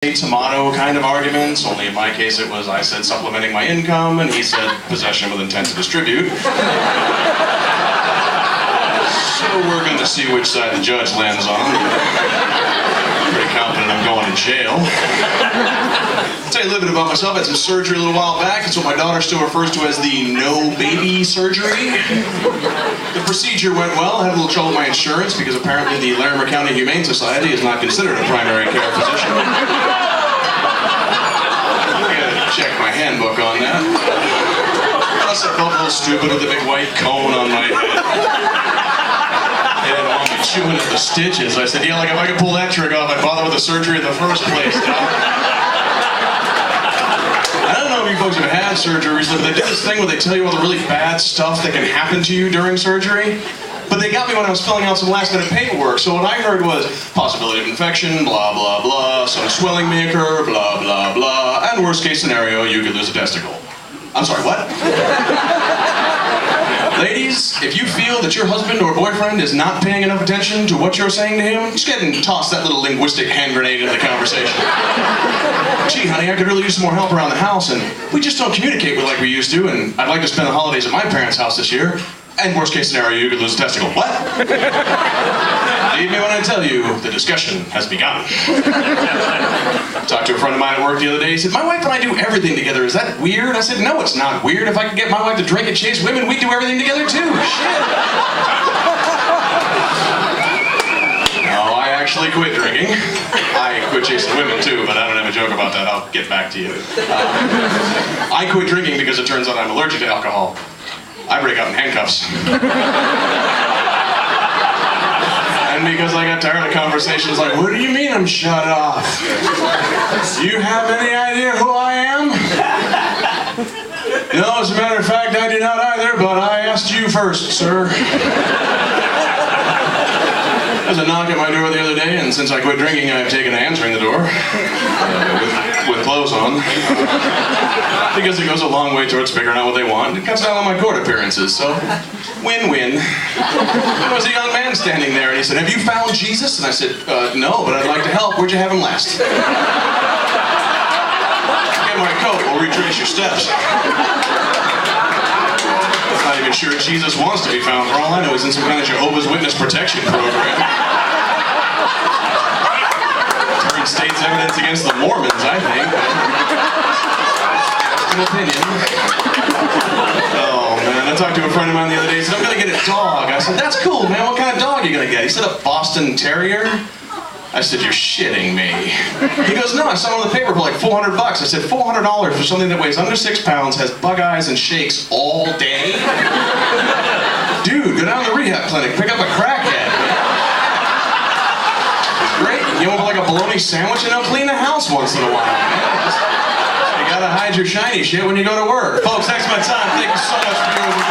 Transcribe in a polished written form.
tomato kind of arguments, only in my case it was I said supplementing my income and he said possession with intent to distribute. So we're going to see which side the judge lands on. Pretty confident I'm going to jail. I'll tell you a little bit about myself. I had some surgery a little while back. It's what my daughter still refers to as the no baby surgery. The procedure went well. I had a little trouble with my insurance because apparently the Larimer County Humane Society is not considered a primary care physician. I gotta check my handbook on that. Plus I felt a little stupid with a big white cone on my head. They didn't want me chewing at the stitches. I said, yeah, like if I could pull that trick off, I'd bother with the surgery in the first place. I don't know if you folks have had surgery recently, but they did this thing where they tell you all the really bad stuff that can happen to you during surgery. But they got me when I was filling out some last-minute paperwork, so what I heard was possibility of infection, blah, blah, blah, some swelling may occur, blah, blah, blah, and worst case scenario, you could lose a testicle. I'm sorry, what? Ladies, if you feel that your husband or boyfriend is not paying enough attention to what you're saying to him, just go ahead and toss that little linguistic hand grenade into the conversation. Gee, honey, I could really use some more help around the house, and we just don't communicate like we used to, and I'd like to spend the holidays at my parents' house this year, and worst case scenario, you could lose a testicle. What? Believe me when I tell you, the discussion has begun. Talked to a friend of mine at work the other day. He said, my wife and I do everything together. Is that weird? I said, no, it's not weird. If I could get my wife to drink and chase women, we'd do everything together too. Shit. No, I actually quit drinking. I quit chasing women too, but I don't have a joke about that. I'll get back to you. I quit drinking because it turns out I'm allergic to alcohol. I break out in handcuffs. And because I got tired of conversations like, what do you mean I'm shut off? Do you have any idea who I am? No, as a matter of fact, I do not either, but I asked you first, sir. There was a knock at my door the other day, and since I quit drinking, I've taken to answering the door. With clothes on. Because it goes a long way towards figuring out what they want. It cuts down on my court appearances, so win-win. There was a young man standing there, and he said, have you found Jesus? And I said, no, but I'd like to help. Where'd you have him last? Get my coat, we'll retrace your steps. I'm not even sure Jesus wants to be found. For all I know, he's in some kind of Jehovah's Witness protection program. Turning state's evidence against the Mormons, I think. That's an opinion. Oh, man. I talked to a friend of mine the other day. He said, I'm going to get a dog. I said, that's cool, man. What kind of dog are you going to get? He said, a Boston Terrier. I said, you're shitting me. He goes, no, I saw it on the paper for like $400. I said, $400 for something that weighs under 6 pounds, has bug eyes and shakes all day? Dude, go down to the rehab clinic, pick up a crackhead. Great. You want like a bologna sandwich and I'll clean the house once in a while. You gotta hide your shiny shit when you go to work. Folks, that's my time. Thank you so much for being with me.